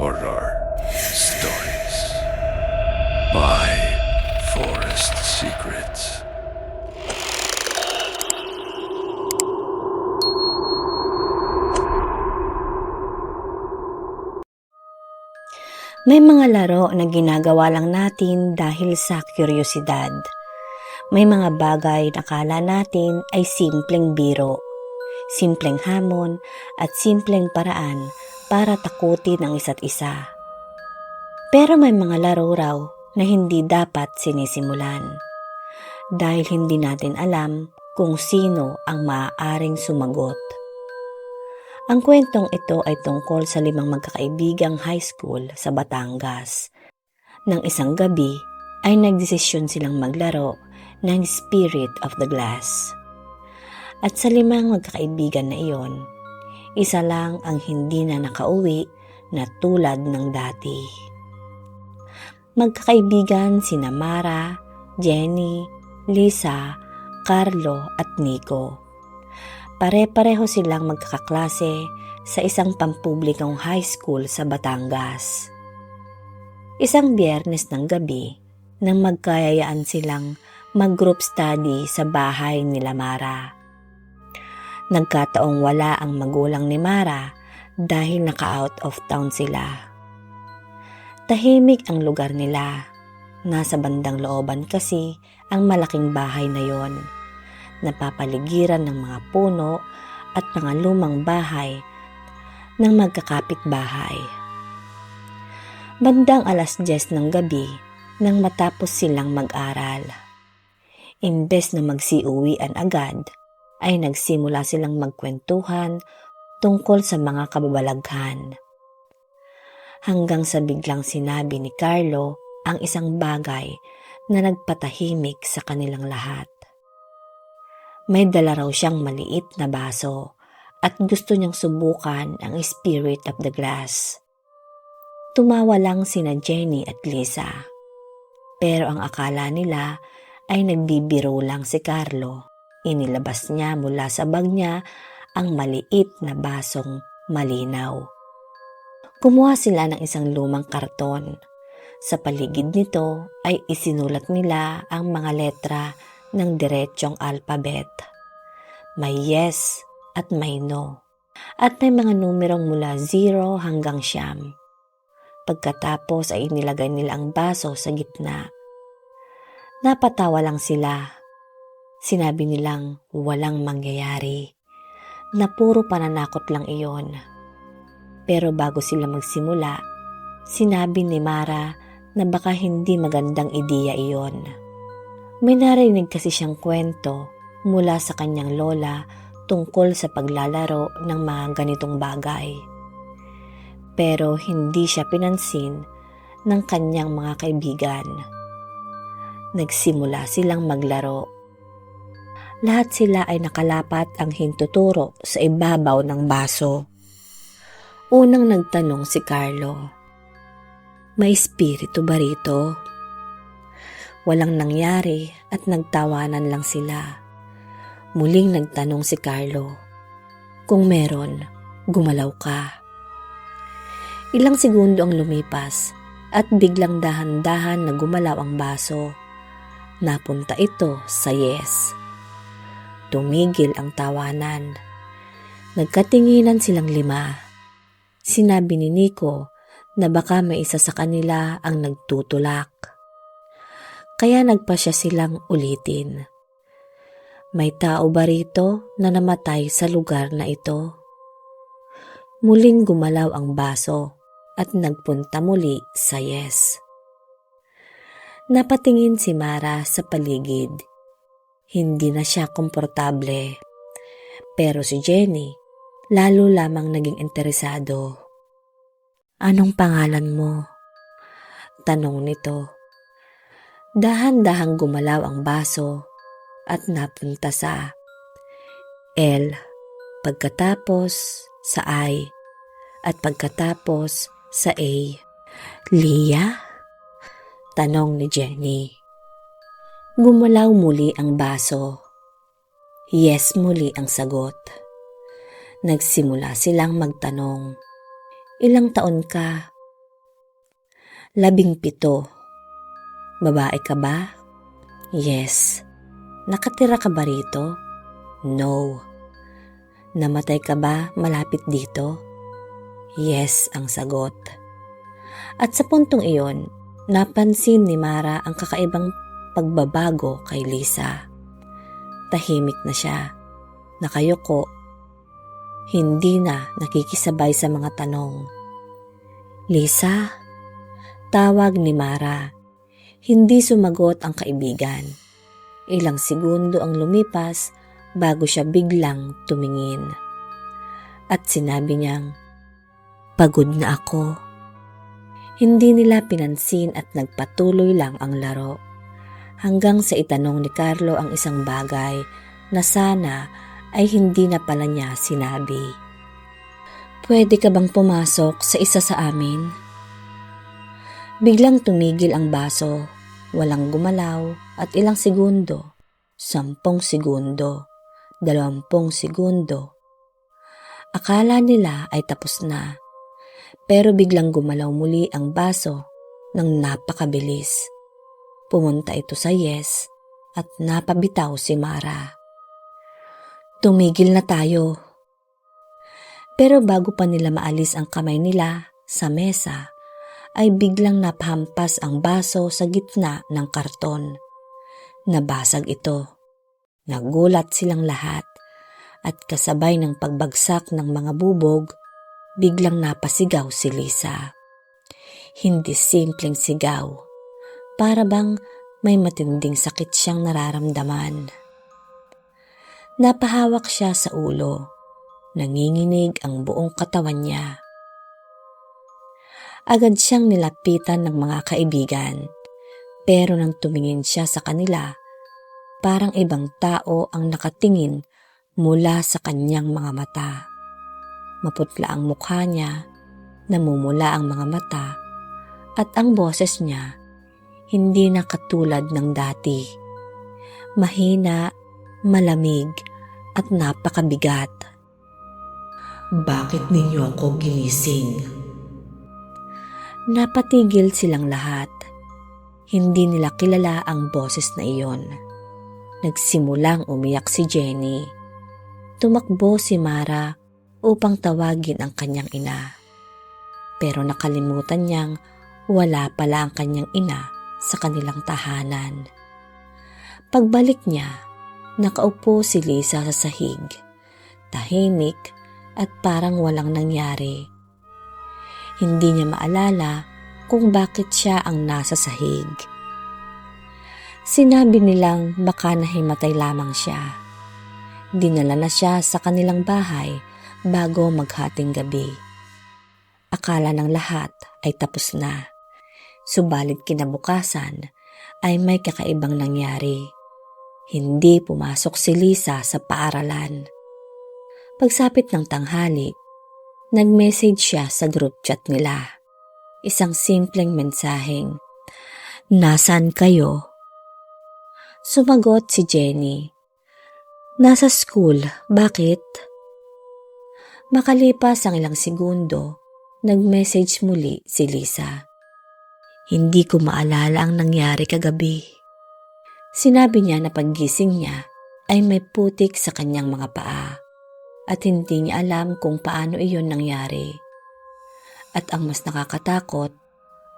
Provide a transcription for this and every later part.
Horror Stories by Forest Secrets. May mga laro na ginagawa lang natin dahil sa kuryosidad. May mga bagay na akala natin ay simpleng biro, simpleng hamon at simpleng paraan para takutin ang isa't isa. Pero may mga laro raw na hindi dapat sinisimulan dahil hindi natin alam kung sino ang maaaring sumagot. Ang kwentong ito ay tungkol sa 5 magkakaibigang high school sa Batangas. Nang isang gabi ay nagdesisyon silang maglaro ng Spirit of the Glass. At sa 5 magkakaibigan na iyon, isa lang ang hindi na nakauwi na tulad ng dati. Magkakaibigan sina Mara, Jenny, Lisa, Carlo at Nico. Pare-pareho silang magkakaklase sa isang pampublikong high school sa Batangas. Isang Biyernes ng gabi, nang magkayayaan silang mag-group study sa bahay nila Mara. Nagkataong wala ang magulang ni Mara dahil naka-out of town sila. Tahimik ang lugar nila. Nasa bandang looban kasi ang malaking bahay na yon. Napapaligiran ng mga puno at mga lumang bahay ng magkakapit-bahay. Bandang 10:00 ng gabi nang matapos silang mag-aral. Imbes na magsiuwian agad, ay nagsimula silang magkwentuhan tungkol sa mga kababalaghan. Hanggang sa biglang sinabi ni Carlo ang isang bagay na nagpatahimik sa kanilang lahat. May dala raw siyang maliit na baso at gusto niyang subukan ang Spirit of the Glass. Tumawa lang sina Jenny at Lisa. Pero ang akala nila ay nagbibiro lang si Carlo. Inilabas niya mula sa bag niya ang maliit na basong malinaw. Kumuha sila ng isang lumang karton. Sa paligid nito ay isinulat nila ang mga letra ng diretsyong alphabet. May yes at may no. At may mga numerong mula 0 hanggang 9. Pagkatapos ay inilagay nila ang baso sa gitna. Napatawa lang sila. Sinabi nilang walang mangyayari, na puro pananakot lang iyon. Pero bago sila magsimula, sinabi ni Mara na baka hindi magandang ideya iyon. May narinig kasi siyang kwento mula sa kanyang lola tungkol sa paglalaro ng mga ganitong bagay. Pero hindi siya pinansin ng kanyang mga kaibigan. Nagsimula silang maglaro. Lahat sila ay nakalapat ang hintuturo sa ibabaw ng baso. Unang nagtanong si Carlo, "May espiritu ba rito?" Walang nangyari at nagtawanan lang sila. Muling nagtanong si Carlo, "Kung meron, gumalaw ka." Ilang segundo ang lumipas at biglang dahan-dahan na gumalaw ang baso. Napunta ito sa yes. Tumigil ang tawanan. Nagkatinginan silang 5. Sinabi ni Nico na baka may isa sa kanila ang nagtutulak. Kaya nagpasya silang ulitin. "May tao ba rito na namatay sa lugar na ito?" Muling gumalaw ang baso at nagpunta muli sa yes. Napatingin si Mara sa paligid. Hindi na siya komportable. Pero si Jenny, lalo lamang naging interesado. "Anong pangalan mo?" tanong nito. Dahan-dahang gumalaw ang baso at napunta sa L, pagkatapos sa I, at pagkatapos sa A. "Lia?" tanong ni Jenny. Gumalaw muli ang baso. Yes muli ang sagot. Nagsimula silang magtanong, "Ilang taon ka?" 17. Babae ka ba? Yes. Nakatira ka ba rito? No. Namatay ka ba malapit dito? Yes ang sagot. At sa puntong iyon, napansin ni Mara ang kakaibang pagbabago kay Lisa. Tahimik na siya, nakayuko, hindi na nakikisabay sa mga tanong. Lisa? Tawag ni Mara. Hindi sumagot ang kaibigan. Ilang segundo ang lumipas bago siya biglang tumingin. At sinabi niyang, "Pagod na ako." Hindi nila pinansin at nagpatuloy lang ang laro. Hanggang sa itanong ni Carlo ang isang bagay na sana ay hindi na pala niya sinabi. "Pwede ka bang pumasok sa isa sa amin?" Biglang tumigil ang baso, walang gumalaw at ilang segundo, 10 segundo, 20 segundo. Akala nila ay tapos na, pero biglang gumalaw muli ang baso ng napakabilis. Pumunta ito sa yes at napabitaw si Mara. "Tumigil na tayo." Pero bago pa nila maalis ang kamay nila sa mesa, ay biglang napahampas ang baso sa gitna ng karton. Nabasag ito. Nagulat silang lahat at kasabay ng pagbagsak ng mga bubog, biglang napasigaw si Lisa. Hindi simpleng sigaw. Para bang may matinding sakit siyang nararamdaman. Napahawak siya sa ulo. Nanginginig ang buong katawan niya. Agad siyang nilapitan ng mga kaibigan, pero nang tumingin siya sa kanila, parang ibang tao ang nakatingin mula sa kanyang mga mata. Maputla ang mukha niya, namumula ang mga mata, at ang boses niya hindi na katulad ng dati. Mahina, malamig, at napakabigat. "Bakit ninyo ako ginising?" Napatigil silang lahat. Hindi nila kilala ang boses na iyon. Nagsimulang umiyak si Jenny. Tumakbo si Mara upang tawagin ang kanyang ina. Pero nakalimutan niyang wala pala ang kanyang ina sa kanilang tahanan. Pagbalik niya, nakaupo si Lisa sa sahig. Tahimik at parang walang nangyari. Hindi niya maalala kung bakit siya ang nasa sahig. Sinabi nilang baka nahimatay lamang siya. Dinala na siya sa kanilang bahay bago maghating gabi. Akala ng lahat ay tapos na. Subalit kinabukasan ay may kakaibang nangyari. Hindi pumasok si Lisa sa paaralan. Pagsapit ng tanghali, nag-message siya sa group chat nila. Isang simpleng mensaheng, "Nasaan kayo?" Sumagot si Jenny, "Nasa school, bakit?" Makalipas ang ilang segundo, nag-message muli si Lisa. "Hindi ko maalala ang nangyari kagabi." Sinabi niya na paggising niya ay may putik sa kanyang mga paa. At hindi niya alam kung paano iyon nangyari. At ang mas nakakatakot,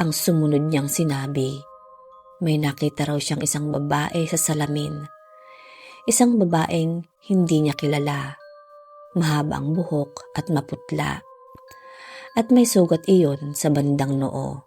ang sumunod niyang sinabi. May nakita raw siyang isang babae sa salamin. Isang babaeng hindi niya kilala. Mahaba ang buhok at maputla. At may sugat iyon sa bandang noo.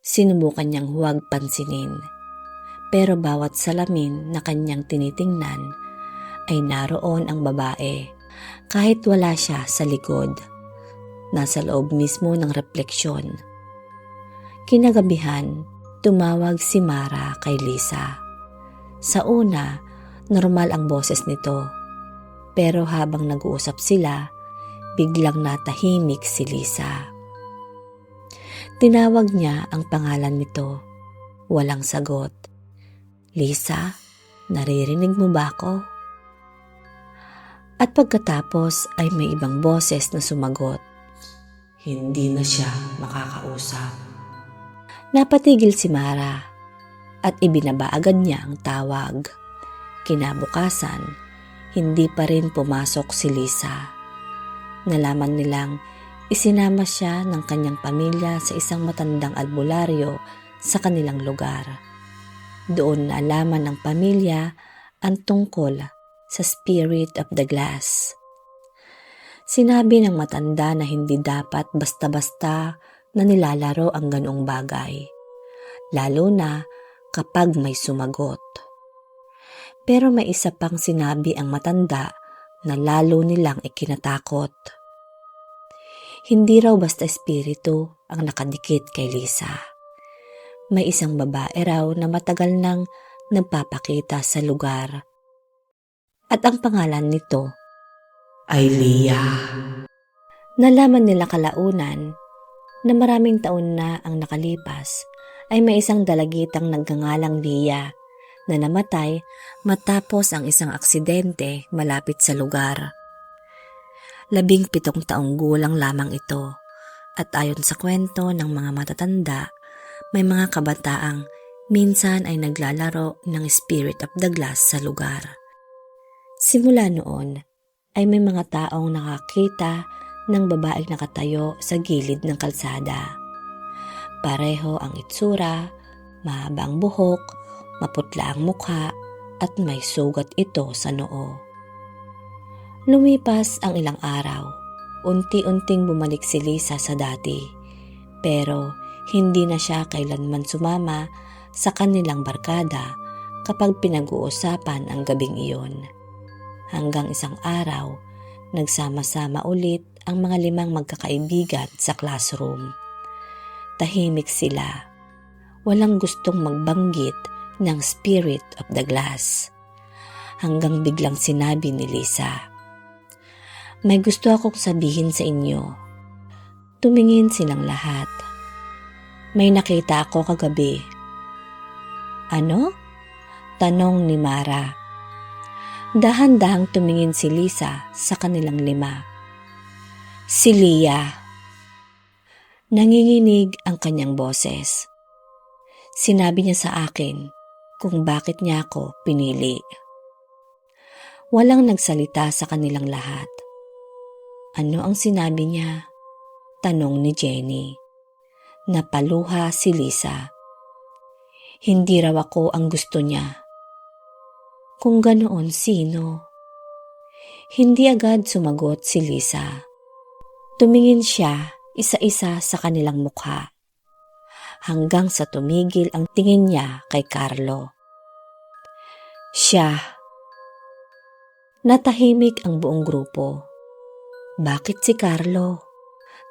Sinubukan niyang huwag pansinin. Pero bawat salamin na kanyang tinitingnan ay naroon ang babae. Kahit wala siya sa likod, nasa loob mismo ng refleksyon. Kinagabihan, tumawag si Mara kay Lisa. Sa una, normal ang boses nito. Pero habang nag-uusap sila, biglang natahimik si Lisa. Tinawag niya ang pangalan nito. Walang sagot. "Lisa, naririnig mo ba ako?" At pagkatapos ay may ibang boses na sumagot. "Hindi na siya makakausap." Napatigil si Mara at ibinaba agad niya ang tawag. Kinabukasan, hindi pa rin pumasok si Lisa. Nalaman nilang isinama siya ng kanyang pamilya sa isang matandang albularyo sa kanilang lugar. Doon naalaman ng pamilya ang tungkol sa Spirit of the Glass. Sinabi ng matanda na hindi dapat basta-basta na nilalaro ang ganoong bagay, lalo na kapag may sumagot. Pero may isa pang sinabi ang matanda na lalo nilang ikinatakot. Hindi raw basta espiritu ang nakadikit kay Lisa. May isang babae raw na matagal nang nagpapakita sa lugar. At ang pangalan nito ay Leah. Nalaman nila kalaunan na maraming taon na ang nakalipas ay may isang dalagitang nagngangalang Leah na namatay matapos ang isang aksidente malapit sa lugar. 17 taong gulang lamang ito at ayon sa kwento ng mga matatanda, may mga kabataang minsan ay naglalaro ng Spirit of the Glass sa lugar. Simula noon ay may mga taong nakakita ng babaeng nakatayo sa gilid ng kalsada. Pareho ang itsura, mahaba ang buhok, maputla ang mukha at may sugat ito sa noo. Lumipas ang ilang araw, unti-unting bumalik si Lisa sa dati, pero hindi na siya kailanman sumama sa kanilang barkada kapag pinag-uusapan ang gabing iyon. Hanggang isang araw, nagsama-sama ulit ang mga 5 magkakaibigan sa classroom. Tahimik sila. Walang gustong magbanggit ng Spirit of the Glass. Hanggang biglang sinabi ni Lisa, "May gusto akong sabihin sa inyo." Tumingin silang lahat. "May nakita ako kagabi." "Ano?" tanong ni Mara. Dahan-dahang tumingin si Lisa sa kanilang 5. "Si Leah." Nanginginig ang kanyang boses. Sinabi niya sa akin kung bakit niya ako pinili. Walang nagsalita sa kanilang lahat. "Ano ang sinabi niya?" tanong ni Jenny. Napaluha si Lisa. "Hindi raw ako ang gusto niya." "Kung ganoon, sino?" Hindi agad sumagot si Lisa. Tumingin siya isa-isa sa kanilang mukha, hanggang sa tumigil ang tingin niya kay Carlo. "Siya." Natahimik ang buong grupo. "Bakit si Carlo?"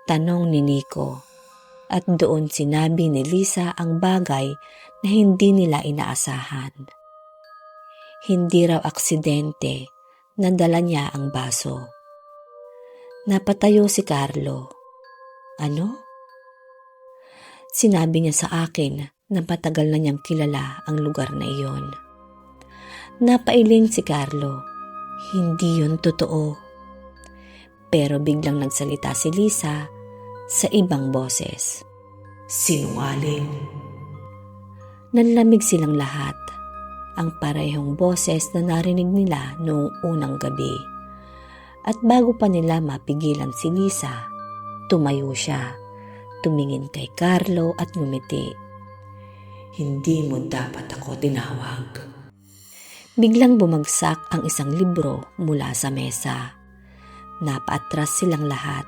tanong ni Nico. At doon sinabi ni Lisa ang bagay na hindi nila inaasahan. Hindi raw aksidente, nadala niya ang baso. Napatayo si Carlo. "Ano?" Sinabi niya sa akin na matagal na niyang kilala ang lugar na iyon. Napailing si Carlo. Hindi yun totoo. Pero biglang nagsalita si Lisa sa ibang boses. "Sinungaling." Nanlamig silang lahat. Ang parehong boses na narinig nila noong unang gabi. At bago pa nila mapigilan si Lisa, tumayo siya, tumingin kay Carlo at ngumiti. "Hindi mo dapat ako tinawag." Biglang bumagsak ang isang libro mula sa mesa. Napaatras silang lahat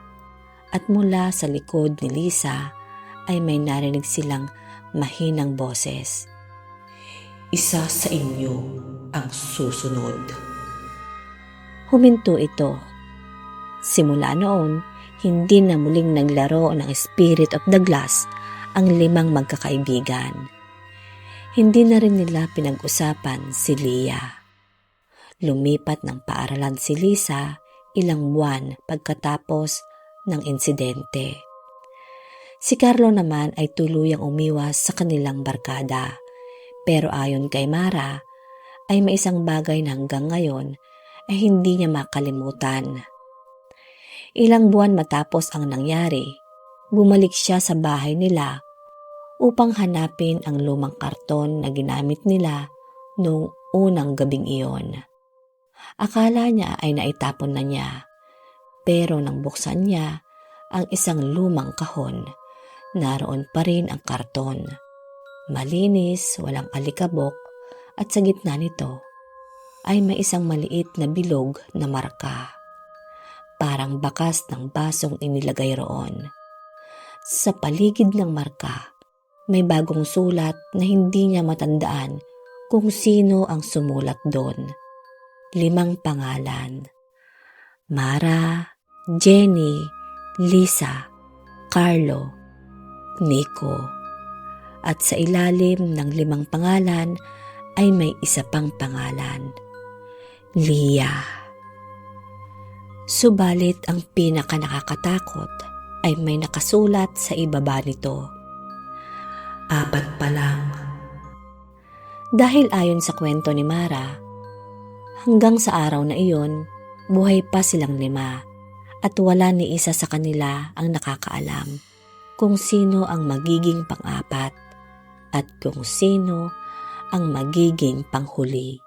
at mula sa likod ni Lisa ay may narinig silang mahinang boses. "Isa sa inyo ang susunod." Huminto ito. Simula noon, hindi na muling naglaro ng Spirit of the Glass ang 5 magkakaibigan. Hindi na rin nila pinag-usapan si Leah. Lumipat ng paaralan si Lisa ilang buwan pagkatapos ng insidente. Si Carlo naman ay tuluyang umiwas sa kanilang barkada. Pero ayon kay Mara, ay may isang bagay na hanggang ngayon ay hindi niya makalimutan. Ilang buwan matapos ang nangyari, bumalik siya sa bahay nila upang hanapin ang lumang karton na ginamit nila noong unang gabing iyon. Akala niya ay naitapon na niya, pero nang buksan niya ang isang lumang kahon, naroon pa rin ang karton. Malinis, walang alikabok, at sa gitna nito ay may isang maliit na bilog na marka. Parang bakas ng basong inilagay roon. Sa paligid ng marka, may bagong sulat na hindi niya matandaan kung sino ang sumulat doon. 5 pangalan: Mara, Jenny, Lisa, Carlo, Nico. At sa ilalim ng 5 pangalan ay may isa pang pangalan: Leah. Subalit ang pinaka nakakatakot ay may nakasulat sa ibaba nito: 4 pa lang. Dahil ayon sa kwento ni Mara, hanggang sa araw na iyon, buhay pa silang 5 at wala ni isa sa kanila ang nakakaalam kung sino ang magiging pang-4 at kung sino ang magiging panghuli.